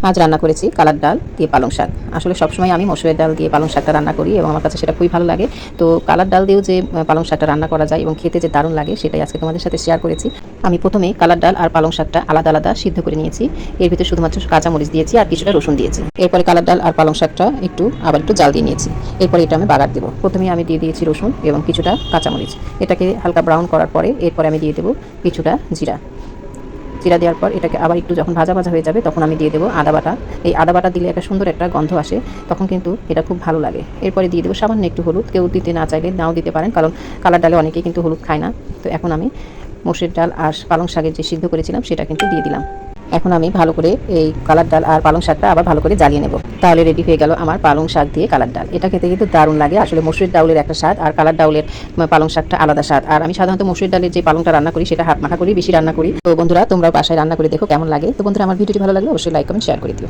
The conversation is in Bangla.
আজ রান্না করেছি কালার ডাল দিয়ে পালং শাক। আসলে সবসময় আমি মসুরের ডাল দিয়ে পালং শাকটা রান্না করি এবং আমার কাছে সেটা খুবই ভালো লাগে। তো কালার ডাল দিয়েও যে পালং শাকটা রান্না করা যায় এবং খেতে যে দারুণ লাগে সেটাই আজকে তোমাদের সাথে শেয়ার করেছি। আমি প্রথমে কালার ডাল আর পালং শাকটা আলাদা আলাদা সিদ্ধ করে নিয়েছি। এর ভিতরে শুধুমাত্র কাঁচামরিচ দিয়েছি আর কিছুটা রসুন দিয়েছি। এরপরে কালার ডাল আর পালং শাকটা আবার একটু জাল দিয়ে নিয়েছি। এরপরে এটা আমি বাগার দেবো। প্রথমে আমি দিয়ে দিয়েছি রসুন এবং কিছুটা কাঁচামরিচ। এটাকে হালকা ব্রাউন করার পরে এরপরে আমি দিয়ে দেবো কিছুটা জিরা। জিরা দেওয়ার পর এটাকে আবার একটু যখন ভাজা ভাজা হয়ে যাবে তখন আমি দিয়ে দেবো আদা বাটা। এই আদা বাটা দিলে একটা সুন্দর একটা গন্ধ আসে, তখন কিন্তু এটা খুব ভালো লাগে। এরপরে দিয়ে দেবো সামান্য একটু হলুদ, কেউ দিতে না চাইলে নাও দিতে পারেন, কারণ কালার ডালে অনেকেই কিন্তু হলুদ খায় না। তো এখন আমি মসুর ডাল আর পালং শাকের যে সিদ্ধ করেছিলাম সেটা কিন্তু দিয়ে দিলাম। এখন আমি ভালো করে এই কালার ডাল আর পালং শাকটা আবার ভালো করে জ্বালিয়ে নেব। তাহলে রেডি হয়ে গেল আমার পালং শাক দিয়ে কালার ডাল। এটা খেতে কিন্তু দারুণ লাগে। আসলে মসুর ডাউলের একটা স্বাদ আর কালার ডাউলের পালং শাকটা আলাদা স্বাদ। আর আমি সাধারণত মসুর ডালের যে পালংটা রান্না করি সেটা হাত মাখা করি বেশি রান্না করি। তো বন্ধুরা তোমরা বাসায় রান্না করে দেখো কেমন লাগে। তো বন্ধুরা আমার ভিডিওটি ভালো লাগলে অবশ্যই লাইক কমেন্ট শেয়ার করে দিও।